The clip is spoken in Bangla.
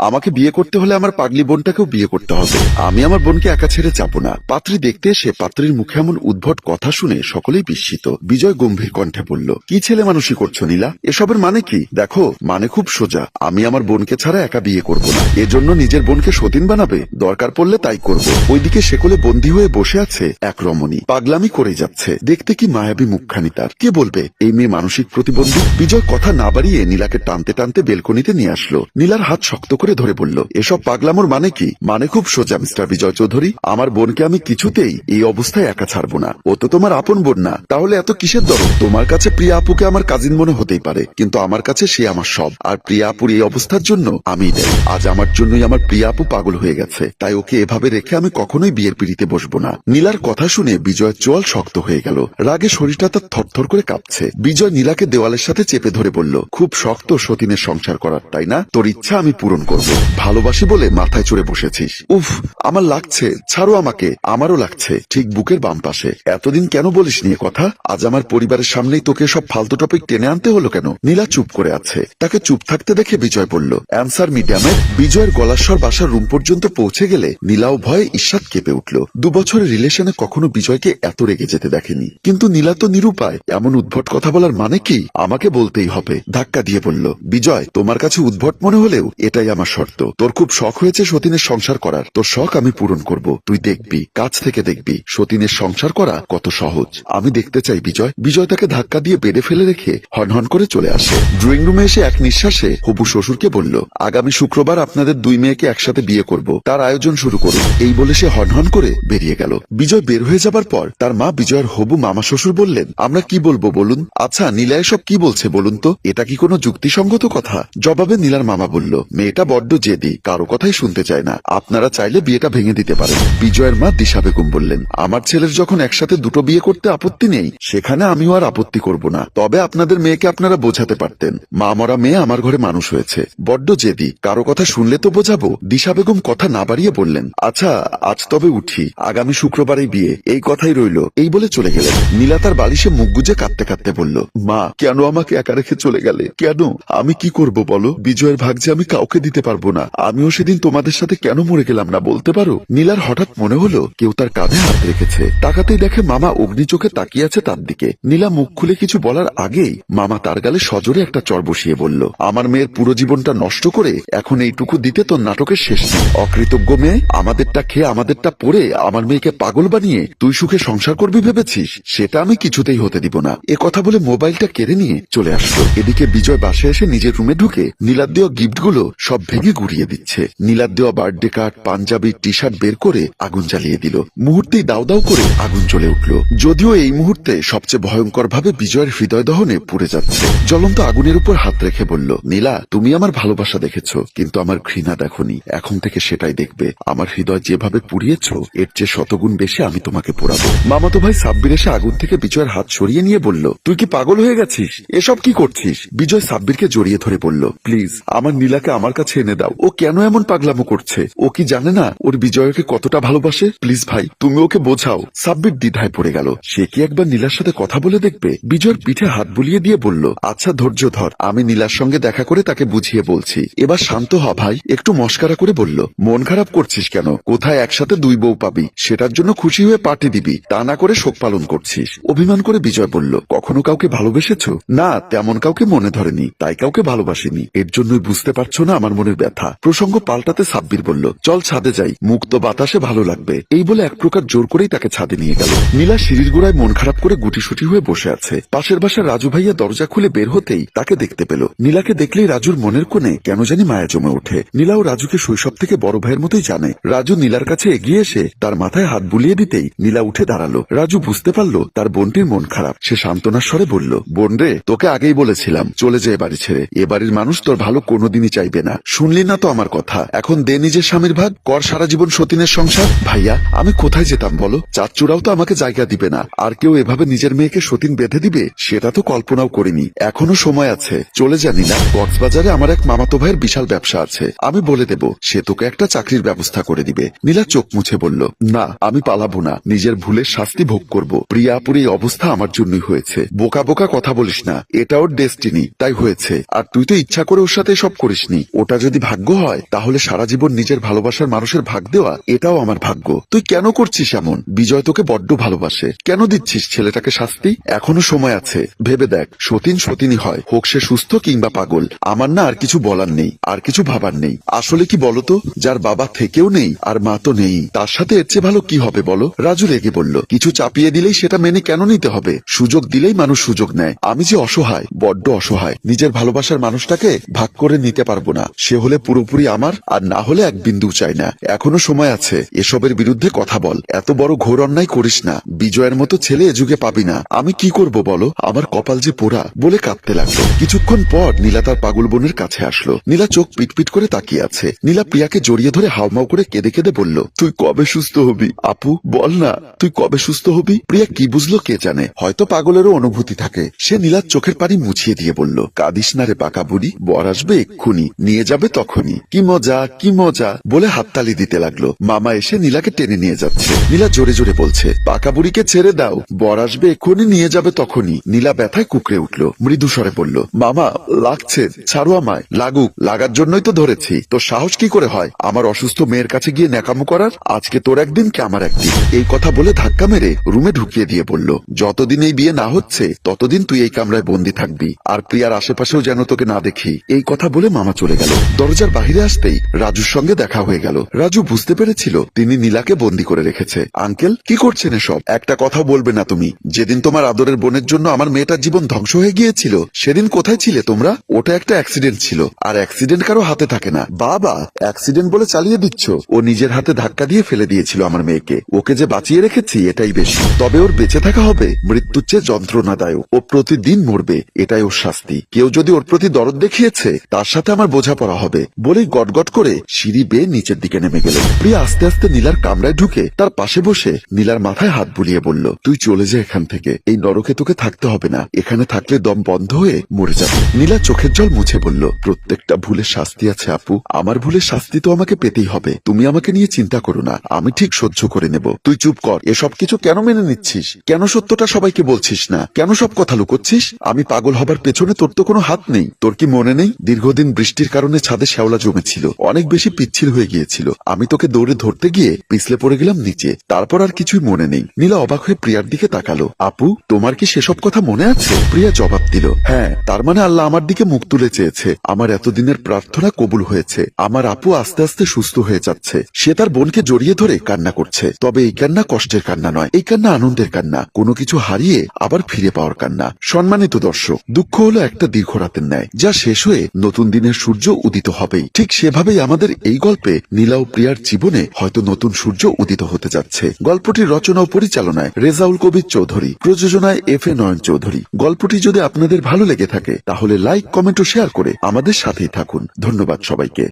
আমাকে বিয়ে করতে হলে আমার পাগলি বোনটাকেও বিয়ে করতে হবে। আমি আমার বোনকে একা ছেড়ে যাবো না। পাত্রী দেখতে এসে পাত্রীর মুখে এমন উদ্ভট কথা শুনে সকলেই বিস্মিত। বিজয় গম্ভীর কণ্ঠে বলল, কি ছেলে মানুষই করছো নীলা? এসবের মানে কি? দেখো, মানে খুব সোজা। আমি আমার বোনকে ছাড়া একা বিয়ে করব না। এজন্য নিজের বোনকে সতীন বানাবে? দরকার পড়লে তাই করব। ওইদিকে সেকলে বন্দী হয়ে বসে আছে এক রমণী, পাগলামি করে যাচ্ছে। দেখতে কি মায়াবী মুখখানি তার! কে বলবে এই মেয়ে মানসিক প্রতিবন্ধী? বিজয় কথা না বাড়িয়ে নীলাকে টানতে টানতে বেলকনিতে নিয়ে আসলো। নীলার হাত শক্ত করে ধরে বলল, এসব পাগলামোর মানে কি? মানে খুব সোজা মিস্টার বিজয় চৌধুরী। আমার বোনকে আমি কিছুতেই এই অবস্থায় একা ছাড়বো না। ও তো তোমার আপন বোন না, তাহলে এত কিসের দরদ? তোমার কাছে প্রিয়া আপুকে আমার কাজিন মনে হতেই পারে, কিন্তু আমার কাছে সে আমার সব। আর প্রিয়া আপুর এই অবস্থার জন্য আমিই দায়ী। আজ আমার জন্যই আমার প্রিয়া আপু পাগল হয়ে গেছে, তাই ওকে এভাবে রেখে আমি কখনোই বিয়ের পিড়িতে বসবো না। নীলার কথা শুনে বিজয়ের চোয়াল শক্ত হয়ে গেল। রাগে শরীরটা তার থরথর করে কাঁপছে। বিজয় নীলাকে দেওয়ালের সাথে চেপে ধরে বলল, খুব শক্ত সতীনের সংসার করার, তাই না? তোর ইচ্ছা আমি পূরণ করব। ভালোবাসি বলে মাথায় চড়ে বসেছিস। উফ, আমার লাগছে, ছাড়ো আমাকে। আমারও লাগছে, ঠিক বুকের বাম পাশে। এতদিন কেন বলিস নিয়ে কথা? আজ আমার পরিবারের সামনেই তোকে সব ফালতু টপিক টেনে আনতে হলো কেন? নীলা চুপ করে আছে। তাকে চুপ থাকতে দেখে বিজয় বলল, অ্যান্সার মি ড্যাম ইট। বিজয়ের গলার স্বর বাসার রুম পর্যন্ত পৌঁছে গেলে নীলাও ভয়ে ঈর্ষাদ কেঁপে উঠল। 2 বছরের রিলেশনে কখনো বিজয়কে এত রেগে যেতে দেখেনি। কিন্তু নীলা তো নিরুপায়। এমন উদ্ভট কথা বলার মানে কি? আমাকে বলতেই হবে। ধাক্কা দিয়ে বলল, বিজয়, তোমার কাছে উদ্ভট মনে হলেও এটাই আমার শর্ত। তোর খুব শখ হয়েছে সতীনের সংসার করার, তোর শখ আমি পূরণ করব। তুই দেখবি, কাছ থেকে দেখবি সতীনের সংসার করা কত সহজ। আমি দেখতে চাই বিজয়। বিজয় তাকে ধাক্কা দিয়ে বেডে ফেলে রেখে হনহন করে চলে আসে। ড্রয়িং রুমে এসে এক নিঃশ্বাসে হবু শ্বশুরকে বলল, আগামী শুক্রবার আপনাদের 2 মেয়েকে একসাথে বিয়ে করব, তার আয়োজন শুরু করুন। এই বলে সে হনহন করে বেরিয়ে গেল। বিজয় বের হয়ে যাবার পর তার মা বিজয়ের হবু মামা শ্বশুর বললেন, আমরা কি বলবো বলুন? আচ্ছা নীলা এসব কি বলছে বলুন তো? এটা কি কোনো যুক্তিসঙ্গত কথা? জবাবে নীলার মামা বলল, মেয়েটা বড্ড জেদি, কারো কথাই শুনতে চায় না। আপনারা চাইলে বিয়েটা ভেঙে দিতে পারেন। বিজয়ের মা দিশা বেগম বললেন, আমার ছেলের যখন একসাথে 2টো বিয়ে করতে আপত্তি নেই, সেখানে আমিও আর আপত্তি করব না। তবে আপনাদের মেয়েকে আপনারা বোঝাতে পারতেন, মা মরা মেয়ে আমার ঘরে মানুষ হয়েছে, বড্ড জেদি, কারো কথা শুনলে তো বোঝাবো। দিশা বেগম কথা না বাড়িয়ে বললেন, আচ্ছা আজ তবে উঠি, আগামী শুক্রবারেই বিয়ে, এই কথাই রইল। এই বলে চলে গেলেন। নীলা তার বালিশে মুখ গুজে কাঁদতে কাঁদতে বলল, মা কেন আমাকে একা রেখে চলে গেলে? কেন? আমি কি করব বলো? বিজয়ের ভাগ যে আমি কাউকে দিতে পারবো না। আমিও সেদিন তোমাদের সাথে কেন মরে গেলাম না বলতে পারো? নীলার হঠাৎ মনে হলো কেউ তার কাঁধে হাত রেখেছে। তাকাতেই দেখে মামা অগ্নি চোখে তাকিয়ে আছে তার দিকে। নীলা মুখ খুলে কিছু বলার আগেই মামা তার গালে সজোরে একটা চড় বসিয়ে বলল, আমার মেয়ের পুরো জীবনটা নষ্ট করে এখন এইটুকু দিতে তোর নাটকের শেষ নেই। অকৃতজ্ঞ মেয়ে, আমাদেরটা খেয়ে আমাদেরটা পরে আমার মেয়েকে পাগল বানিয়ে তুই সুখে সংসার করবি ভেবেছিস? সেটা আমি কিছুতেই হতে দিব না। এ কথা বলে মোবাইলটা কেড়ে নিয়ে চলে আসলো। এদিকে বিজয় বাসায় এসে নিজের রুমে ঢুকে নীলার দেওয়া গিফটগুলো সব ভেঙে গুড়িয়ে দিচ্ছে। নীলার দেওয়া birthday card, Punjabi, T shirt বের করে আগুন জ্বালিয়ে দিল। মুহূর্তেই দাউ দাউ করে আগুন জ্বলে উঠল। যদিও এই মুহূর্তে সবচেয়ে ভয়ঙ্কর ভাবে বিজয়ের হৃদয় দহনে পুড়ে যাচ্ছে। জ্বলন্ত আগুনের উপর হাত রেখে বলল, নীলা, তুমি আমার ভালোবাসা দেখেছ, কিন্তু আমার ঘৃণা দেখনি। এখন থেকে সেটাই দেখবে। আমার হৃদয় যেভাবে পুড়িয়েছ, এর চেয়ে শতগুণ বেশি আমি তোমাকে পোড়াবো। মামাতো ভাই সাব্বির এসে আগুন থেকে বিজয়ের হাত সরিয়ে নিয়ে বলল, তুই কি পাগল হয়ে গেছিস? এসব কি করছিস? বিজয় সাব্বিরকে জড়িয়ে ধরে বলল, প্লিজ আমার নীলাকে আমার কাছে এনে দাও। ও কেন এমন পাগলামো করছে? ও কি জানে না ওর বিজয়কে কতটা ভালোবাসে? প্লিজ ভাই, তুমি ওকে বোঝাও। সাব্বির দ্বিধায় পড়ে গেল। সে কি একবার নীলার সাথে কথা বলে দেখবে? বিজয়ের পিঠে হাত বুলিয়ে দিয়ে বলল, আচ্ছা ধৈর্য ধর, আমি নীলার সঙ্গে দেখা করে তাকে বুঝিয়ে বলছি। এবার শান্ত হ ভাই। একটু মস্কারা করে বলল, মন খারাপ করছিস কেন? কোথায় একসাথে 2 বউ পাবি, সেটার জন্য খুশি হয়ে পার্টি দিবি, তা না করে শোক পালন করছিস। অভিমান করে বিজয় বলল, কখনো কাউকে ভালোবেসেছ? না, তেমন কাউকে মনে ধরেনি, তাই কাউকে ভালোবাসিনি। এর জন্যই বুঝতে পারছো না আমার মনের ব্যথা। প্রসঙ্গ পাল্টাতে সাব্বির বলল, চল ছাদে যাই, মুক্ত বাতাসে ভালো লাগবে। এই বলে এক প্রকার জোর করেই তাকে ছাদে নিয়ে গেল। নীলা সিঁড়ির গোড়ায় মন খারাপ করে গুটিসুটি হয়ে বসে আছে। পাশের বাসার রাজু ভাইয়া দরজা খুলে বের হতেই তাকে দেখতে পেল। নীলাকে দেখলেই রাজুর মনের কোণে কেন জানি মায়া জমে ওঠে। নীলাও রাজুকে শৈশব থেকে বড় ভাইয়ের মতোই জানে। রাজু নীলার কাছে এগিয়ে এসে তার মাথায় হাত বুলিয়ে দিতেই নীলা উঠে দাঁড়ালো। রাজু বুঝতে পারল তার বোনটির মন খারাপ। সে সান্ত্বনার স্বরে বলল, বোন রে, তোকে আগেই বলেছিলাম চলে যে এবাড়ি ছেড়ে। এ বাড়ির মানুষ তোর ভালো কোনোদিনই চাইবে না। শুনলি না তো আমার কথা? এখন দে নিজের স্বামীর ভাগ, কর সারা জীবন সতীনের সংসার। ভাইয়া, আমি কোথায় যেতাম বলো? চাচুরাও তো আমাকে জায়গা দিবে না। আর কেউ এভাবে নিজের মেয়েকে সতীন বেঁধে দিবে সেটা তো কল্পনাও করিনি। এখনো সময় আছে, চলে জানি না। কক্সবাজারে আমার এক মামাতো ভাইয়ের বিশাল ব্যবসা আছে, আমি বলে দেব, সে তোকে একটা চাকরির ব্যবস্থা করে দিবে। নীলা চোখ মুছে বলল, না আমি পালাবো না, নিজের ভুলের শাস্তি ভোগ করব। প্রিয়াপুর এই অবস্থা আমার জন্যই হয়েছে। বোকা বোকা কথা বলিস না, এটা ওর ডেস্টিনি, তাই হয়েছে। আর তুই তো ইচ্ছা করে ওর সাথে সব করিসনি। ওটা যদি যদি ভাগ্য হয় তাহলে সারা জীবন নিজের ভালোবাসার মানুষের ভাগ দেওয়া এটাও আমার ভাগ্য। তুই কেন করছিস এমন? বিজয় তোকে বড্ড ভালোবাসে, কেন দিচ্ছিস ছেলেটাকে শাস্তি? এখনো সময় আছে, ভেবে দেখ। সতীন সতীনই হয়, হোক সে সুস্থ কিংবা পাগল। আমার না আর কিছু বলার নেই, আর কিছু ভাবার নেই। আসলে কি বলতো, যার বাবা থেকেও নেই আর মা তো নেই, তার সাথে এর চেয়ে ভালো কি হবে বলো? রাজু রেগে বলল, কিছু চাপিয়ে দিলেই সেটা মেনে কেন নিতে হবে? সুযোগ দিলেই মানুষ সুযোগ নেয়। আমি যে অসহায়, বড্ড অসহায়। নিজের ভালোবাসার মানুষটাকে ভাগ করে নিতে পারবো না। সে হলে পুরোপুরি আমার, আর না হলে এক বিন্দু চাই না। এখনো সময় আছে, এসবের বিরুদ্ধে কথা বল। এত বড় ঘোর অন্যায় করিস না। বিজয়ের মতো ছেলে এ যুগে পাবি না। আমি কি করব বলো, আমার কপাল যে পোড়া, বলে কাঁদতে লাগলো। কিছুক্ষণ পর নীলা তার পাগল বোনের কাছে আসলো। নীলা চোখ পিটপিট করে তাকিয়ে আছে। নীলা প্রিয়াকে জড়িয়ে ধরে হাউমাউ করে কেঁদে কেঁদে বলল, তুই কবে সুস্থ হবি? আপু বল না, তুই কবে সুস্থ হবি? প্রিয়া কি বুঝলো কে জানে, হয়তো পাগলেরও অনুভূতি থাকে। সে নীলার চোখের পানি মুছিয়ে দিয়ে বলল, কাঁদিস না রে পাকা বুড়ি, বর আসবে এক্ষুনি, নিয়ে যাবে তখনই। কি মজা, কি মজা, বলে হাততালি দিতে লাগলো। মামা এসে নীলাকে টেনে নিয়ে যাচ্ছে। নীলা জোরে জোরে বলছে, পাকা বুড়িকে ছেড়ে দাও, বর আসবে এক্ষুনি, নিয়ে যাবে তখনই। নীলা ব্যথায় কুকড়ে উঠল, মৃদু স্বরে বলল, মামা লাগছে, ছাড়ো আমায়। লাগুক, লাগার জন্যই তো ধরেছি। তোর সাহস কি করে হয় আমার অসুস্থ মেয়ের কাছে গিয়ে ন্যাকামো করার? আজকে তোর একদিন কি আমার একদিন। এই কথা বলে ধাক্কা মেরে রুমে ঢুকিয়ে দিয়ে বলল, যতদিন এই বিয়ে না হচ্ছে ততদিন তুই এই কামরায় বন্দি থাকবি, আর প্রিয়ার আশেপাশেও যেন তোকে না দেখি। এই কথা বলে মামা চলে গেল। দরজার বাহিরে আসতেই রাজুর সঙ্গে দেখা হয়ে গেল। রাজু বুঝতে পেরেছিল তিনি নীলাকে বন্দি করে রেখেছে। আঙ্কেল, কি করছেন এসব? একটা কথা বলবে না তুমি? যেদিন তোমার আদরের বোনের জন্য আমার মেয়েটার জীবন ধ্বংস হয়ে গিয়েছিল, সেদিন কোথায় ছিলে তোমরা? ওটা একটা অ্যাক্সিডেন্ট ছিল, আর অ্যাক্সিডেন্ট কারো হাতে থাকে না। বাবা, অ্যাক্সিডেন্ট বলে চালিয়ে দিচ্ছ? ও নিজের হাতে ধাক্কা দিয়ে ফেলে দিয়েছিল আমার মেয়েকে। ওকে যে বাঁচিয়ে রেখেছি এটাই বেশি। তবে ওর বেঁচে থাকা হবে মৃত্যুর চেয়ে যন্ত্রণাদায়ক। ও প্রতিদিন মরবে, এটাই ওর শাস্তি। কেউ যদি ওর প্রতি দরদ দেখিয়েছে তার সাথে আমার বোঝাপড়া হবে। বলেই গটগট করে সিঁড়ি বেয়ে নিচের দিকে নেমে গেল। প্রিয়া আস্তে আস্তে নীলার কামরায় ঢুকে তার পাশে বসে নীলার মাথায় হাত বুলিয়ে বলল, তুই চলে যা এখান থেকে। এই নরকে তোকে থাকতে হবে না। এখানে থাকলে দম বন্ধ হয়ে মরে যাবে। নীলা চোখের জল মুছে বলল, প্রত্যেকটা ভুলের শাস্তি আছে আপু। আমার ভুলের শাস্তি তো আমাকে পেতেই হবে। তুমি আমাকে নিয়ে চিন্তা করো না, আমি ঠিক সহ্য করে নেব। তুই চুপ কর। এসব কিছু কেন মেনে নিচ্ছিস? কেন সত্যটা সবাইকে বলছিস না? কেন সব কথা লুকোচ্ছিস? আমি পাগল হবার পেছনে তোর তো কোনো হাত নেই। তোর কি মনে নেই, দীর্ঘদিন বৃষ্টির কারণে ছাদে শ্যাওলা জমেছিল, অনেক বেশি পিচ্ছিল হয়ে গিয়েছিল। আমি তোকে দৌড়ে ধরতে গিয়ে পিছলে পড়ে গেলাম নিচে। তারপর আর কিছুই মনে নেই। নীলা অবাক হয়ে প্রিয়ার দিকে তাকালো। আপু, তোমার কি সেসব কথা মনে আছে? প্রিয়া জবাব দিল, হ্যাঁ। তার মানে আল্লাহ আমার দিকে মুখ তুলে চেয়েছে। আমার এতদিনের প্রার্থনা কবুল হয়েছে। আমার আপু আস্তে আস্তে সুস্থ হয়ে যাচ্ছে। সে তার বোনকে জড়িয়ে ধরে কান্না করছে। তবে এই কান্না কষ্টের কান্না নয়, এই কান্না আনন্দের কান্না, কোনো কিছু হারিয়ে আবার ফিরে পাওয়ার কান্না। সম্মানিত দর্শক, দুঃখ হলো একটা দীর্ঘ রাতের ন্যায়, যা শেষ হয়ে নতুন দিনের সূর্য উদিত হবেই। ঠিক সেভাবেই আমাদের এই গল্পে নীলা ও প্রিয়ার জীবনে হয়তো নতুন সূর্য উদিত হতে যাচ্ছে। গল্পটির রচনা ও পরিচালনায় রেজাউল কবির চৌধুরী, প্রযোজনায় FA নয়ন চৌধুরী। গল্পটি যদি আপনাদের ভালো লেগে থাকে তাহলে লাইক, কমেন্ট ও শেয়ার করে আমাদের সাথেই থাকুন। ধন্যবাদ সবাইকে।